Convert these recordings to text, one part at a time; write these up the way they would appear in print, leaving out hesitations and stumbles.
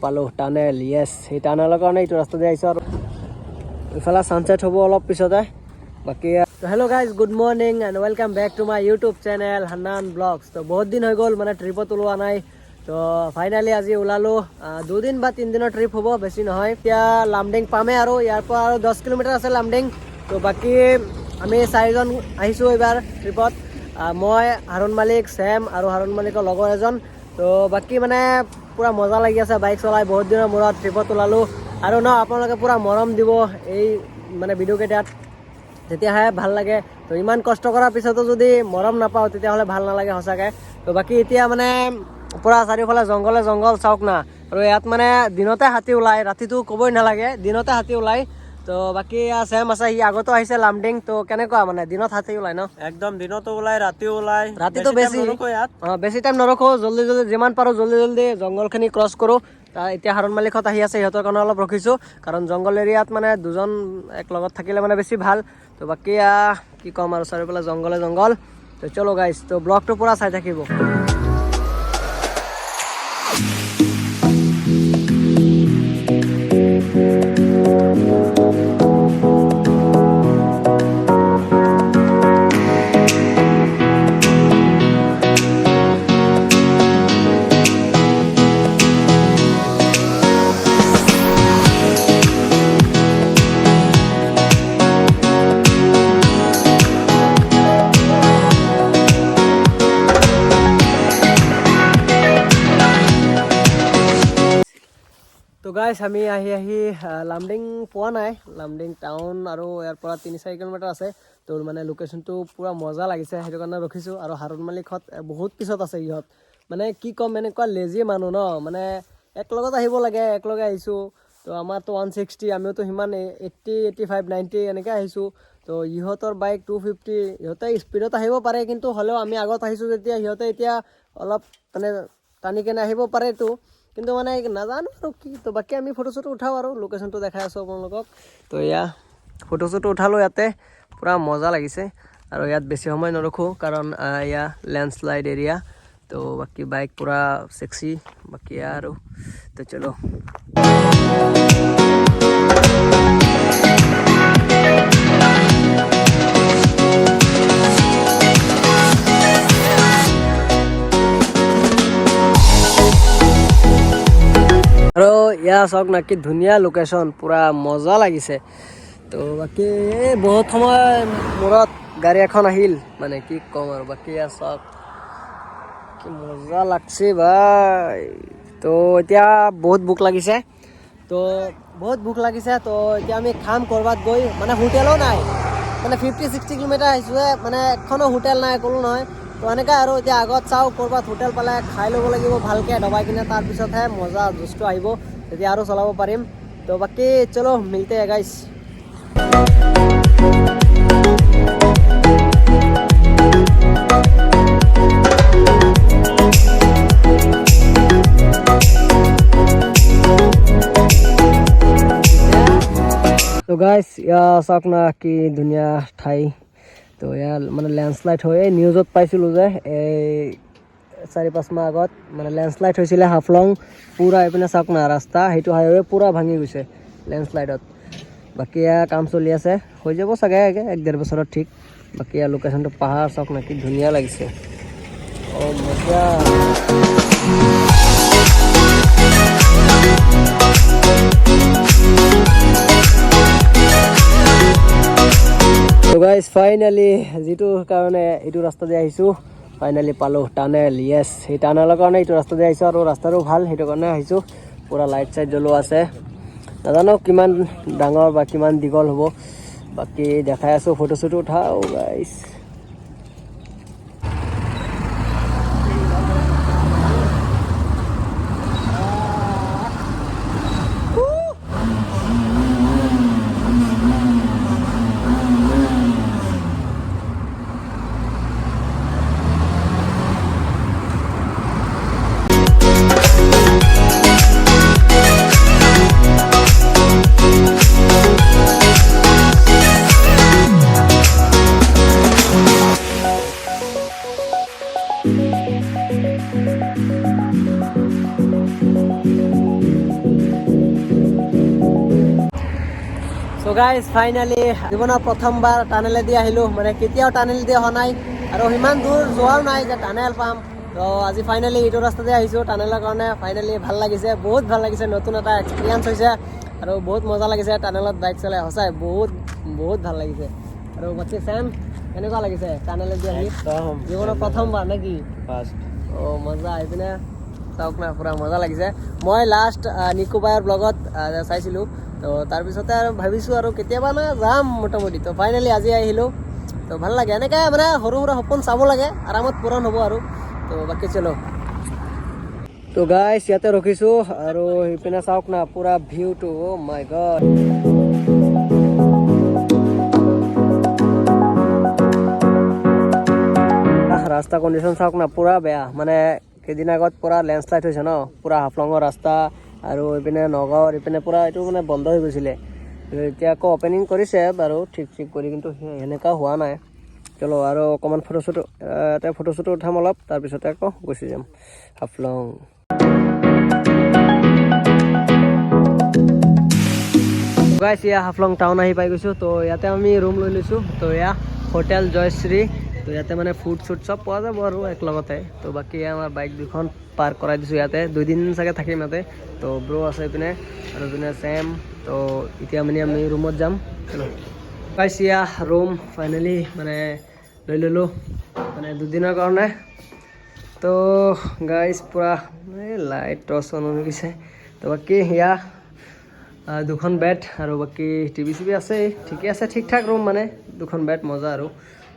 পালো tunnel yes এই টানেলৰ কাৰণে এইটো ৰাস্তা দি আহিছোঁ আৰু ইফালে ছানছেট হ'ব অলপ পিছতে বাকি hello' guys good morning and welcome back to my YouTube channel Hannan vlogs তো বহুত দিন হৈ গ'ল মানে ট্ৰিপত ওলোৱা নাই তো ফাইনেলি আজি ওলালোঁ 2 দিন বা 3 দিনৰ ট্ৰিপ হ'ব বেছি নহয় এতিয়া লামডিং পামে আৰু ইয়াৰ পৰা আৰু 10 কিলোমিটাৰ আছে লামডিং তো বাকি আমি 4জন আহিছোঁ এইবাৰ ট্ৰিপত মই হাৰুণ মালিক ছেম আৰু হাৰুণ মালিকৰ লগৰ এজন তো বাকি মানে পুৰা মজা লাগি আছে বাইক চলাই বহুত দিনৰ মূৰত ট্ৰিপত ওলালোঁ আৰু ন আপোনালোকে পুৰা মৰম দিব এই মানে ভিডিঅ' কেইটাত তেতিয়াহে ভাল লাগে তো ইমান কষ্ট কৰাৰ পিছতো যদি মৰম নাপাওঁ তেতিয়াহ'লে ভাল নালাগে সঁচাকৈ তো বাকি এতিয়া মানে পুৰা চাৰিওফালে জংঘল চাওক না আৰু ইয়াত মানে দিনতে হাতী ওলায় ৰাতিটো ক'বই নালাগে দিনতে হাতী ওলায় তো বাকি ছেম আছে সি আগতো আহিছে লামডিং তো কেনেকুৱা মানে দিনত হাতী ওলায় ন একদম দিনতো ওলায় ৰাতিও ওলায় ৰাতিটো বেছি টাইম নৰখোঁ জল্দি যিমান পাৰোঁ জল্দি জংঘলখিনি ক্ৰছ কৰোঁ এতিয়া হাৰুণ মালিকত আহি আছে সিহঁতৰ কাৰণে অলপ ৰখিছোঁ কাৰণ জংঘল এৰিয়াত মানে দুজন এক লগত থাকিলে মানে বেছি ভাল তো বাকি কি ক'ম আৰু চাৰিওফালে জংঘল তো চলো গাইজ তো ব্লগটো পুৰা চাই থাকিব তো গাইজ আমি আহি লামডিং পোৱা নাই লামডিং টাউন আৰু ইয়াৰ পৰা 3-4 কিলোমিটাৰ আছে তোৰ মানে লোকেশ্যনটো পুৰা মজা লাগিছে সেইটো কাৰণে ৰখিছোঁ আৰু হাৰুণ মালিকত বহুত পিছত আছে ইহঁত মানে কি ক'ম এনেকুৱা লেজি মানুহ ন মানে একলগত আহিব লাগে একলগে আহিছোঁ তো আমাৰতো 160 আমিওতো সিমান 80 85 90 এনেকৈ আহিছোঁ তো ইহঁতৰ বাইক 250 ইহঁতে স্পীডত আহিব পাৰে কিন্তু হ'লেও আমি আগত আহিছোঁ যেতিয়া সিহঁতে এতিয়া অলপ মানে টানি কেনে আহিব পাৰেতো কিন্তু মানে নাজানো আৰু কি তো বাকী আমি ফটো চটো উঠাওঁ আৰু লোকেশ্যনটো দেখাই আছোঁ আপোনালোকক তো এয়া ফটো চটো উঠালোঁ ইয়াতে পূৰা মজা লাগিছে আৰু ইয়াত বেছি সময় নৰখোঁ কাৰণ এয়া লেণ্ডশ্লাইড এৰিয়া তো বাকী বাইক পূৰা চেক্সি বাকী আৰু তো চলো আৰু ইয়াৰ চাওক না কি ধুনীয়া লোকেশ্যন পূৰা মজা লাগিছে তো বাকী বহুত সময় মূৰত গাড়ী এখন আহিল মানে কি ক'ম আৰু বাকী ইয়াৰ চাওক কি মজা লাগছে ভাই তো এতিয়া বহুত ভোক লাগিছে তো এতিয়া আমি খাম ক'ৰবাত গৈ মানে হোটেলো নাই মানে 50-60 কিলোমিটাৰ আহিছোঁ মানে এখনো হোটেল নাই ক'লো নহয় তো এনেকৈ আৰু এতিয়া আগত চাওঁ ক'ৰবাত হোটেল পালে খাই ল'ব লাগিব ভালকৈ দবাই কিনে তাৰপিছতহে মজা জুচটো আহিব তেতিয়া আৰু চলাব পাৰিম তো বাকী চলো মিলতে हैं গাইছ তো গাইছ চাওক না কি ধুনীয়া ঠাই তো ইয়াৰ মানে লেণ্ডশ্লাইড হৈ নিউজত পাইছিলোঁ যে এই 4-5 মাহ আগত মানে লেণ্ডশ্লাইড হৈছিলে হাফলং পূৰা এইপিনে চাওক না ৰাস্তা সেইটো হাইৱে পূৰা ভাঙি গৈছে লেণ্ডশ্লাইডত বাকী কাম চলি আছে হৈ যাব চাগে 1-1.5 বছৰত ঠিক বাকী লোকেশ্যনটো পাহাৰ চাওক না কি ধুনীয়া লাগিছে মজা তো গাইজ ফাইনেলি যিটো কাৰণে এইটো ৰাস্তা দি আহিছোঁ ফাইনেলি পালোঁ টানেল ইয়েছ সেই টানেলৰ কাৰণে এইটো ৰাস্তা দি আহিছোঁ আৰু ৰাস্তাটো ভাল সেইটো কাৰণে আহিছোঁ পূৰা লাইট চাইট জ্বলোৱা আছে নাজানো কিমান ডাঙৰ বা কিমান দীঘল হ'ব বাকী দেখাই আছোঁ ফটো চটো উঠাওঁ গাইজ গাইজ ফাইনেলি জীৱনৰ প্ৰথমবাৰ টানেলেদি আহিলোঁ, মানে কেতিয়াও টানেলেদি অহা নাই আৰু সিমান দূৰ যোৱাও নাই যে টানেল পাম। তো আজি ফাইনেলি এইটো ৰাস্তাতে আহিছোঁ টানেলৰ কাৰণে। ফাইনেলি ভাল লাগিছে, বহুত ভাল লাগিছে, নতুন এটা এক্সপিৰিয়েঞ্চ হৈছে আৰু বহুত মজা লাগিছে টানেলত বাইক চলাই। সঁচাই বহুত বহুত ভাল লাগিছে। আৰু বাকী চেম কেনেকুৱা লাগিছে টানেলেদি আহি? জীৱনৰ প্ৰথমবাৰ নে কি? অঁ মজা আহি পিনে চাওক না, পূৰা মজা লাগিছে। মই লাষ্ট নিকোবায়ৰ ব্লগত চাইছিলোঁ, তো তাৰপিছতে আৰু ভাবিছোঁ আৰু কেতিয়াবা না যাম মোটামুটি। তো ফাইনেলি আজি আহিলোঁ, তো ভাল লাগে। এনেকৈ মানে সৰু সুৰা সপোন চাব লাগে, আৰামত পূৰণ হ'ব আৰু। তো বাকী চলো। তো গাইছ ইয়াতে ৰখিছোঁ আৰু সেইপিনে চাওক না পূৰা ভিউটো। অ' মাই গড, ৰাস্তা কণ্ডিশ্যন চাওক না পূৰা বেয়া। মানে কেইদিন আগত পূৰা লেণ্ডশ্লাইড হৈছে ন, পূৰা হাফলঙৰ ৰাস্তা আৰু এইপিনে নগাঁৱৰ এইপিনে পূৰা এইটো মানে বন্ধ হৈ গৈছিলে। এতিয়া আকৌ অপেনিং কৰিছে বাৰু ঠিক কৰি, কিন্তু সেনেকুৱা হোৱা নাই। চলো আৰু অকণমান ফটোশ্বুট উঠাম অলপ, তাৰপিছতে আকৌ গুচি যাম হাফলং। গাইছ এয়া হাফলং টাউন আহি পাই গৈছোঁ। তো ইয়াতে আমি ৰুম লৈ লৈছোঁ। তো এয়া হোটেল জয়শ্ৰী। তো ইয়াতে মানে ফুড চুড চব পোৱা যাব আৰু একলগতে। তো বাকী আমাৰ বাইক দুখন পাৰ্ক কৰাই দিছোঁ ইয়াতে, 2 দিন চাগে থাকিম ইয়াতে। তো ব্ৰ আছে এইপিনে আৰু এইপিনে চেম। তো এতিয়া মানে আমি ৰুমত যাম। গাইছ এয়া ৰুম ফাইনেলি মানে লৈ ল'লোঁ, মানে 2 দিনৰ কাৰণে। তো গাইছ পূৰা লাইট টৰ্চ অন হৈ গৈছে। তো বাকী সেয়া 2খন বেড আৰু বাকী টিভি চিভি আছে, ঠিকে আছে, ঠিক ঠাক ৰুম মানে। 2খন বেড মজা আৰু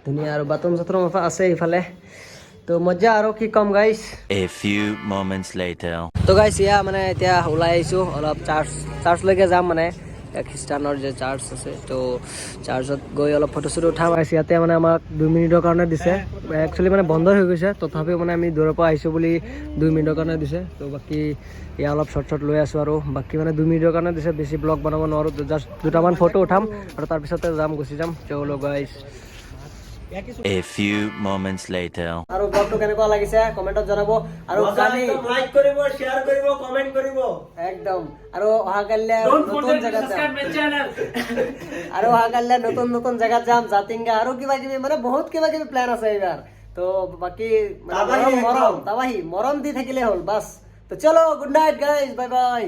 ধুনীয়া, আৰু বাথৰুম চাথৰুম আছে ইফালে। তো মজা আৰু কি ক'ম গাইছ। A few moments later. তো গাইছ এয়া মানে এতিয়া ওলাই আহিছোঁ অলপ চাৰ্চলৈকে যাম, মানে খ্ৰীষ্টানৰ যে চাৰ্চ আছে। তো চাৰ্চত গৈ অলপ ফটোশ্বুট উঠাম। ইয়াতে মানে আমাক 2 মিনিটৰ কাৰণে দিছে। একচুৱেলি মানে বন্ধ হৈ গৈছে, তথাপিও মানে আমি দূৰৰ পৰা আহিছোঁ বুলি 2 মিনিটৰ কাৰণে দিছে। তো বাকী এয়া অলপ শ্বৰ্ট লৈ আছোঁ আৰু বাকী মানে 2 মিনিটৰ কাৰণে দিছে, বেছি ব্লগ বনাব নোৱাৰোঁ। জাষ্ট 2টামান ফটো উঠাম আৰু তাৰপিছতে গুচি যাম। চলো গাইছ। A few moments later. আৰু ব্লগটো কেনেকুৱা লাগিছে কমেণ্টত জনাব। আৰু কালি লাইক কৰিব, শ্বেয়াৰ কৰিব, কমেণ্ট কৰিব একদম। আৰু অহাকালিলৈ নতুন জেগাত যাম, আৰু অহাকালিলৈ নতুন জেগাত যাম, জাতিংগা আৰু কিবা কিবি, মানে বহুত কিবা কিবি প্লেন আছে এইবাৰ। তো বাকী মৰম দি থাকিলে হ'ল বাছ। তো চলো, good night guys, bye bye.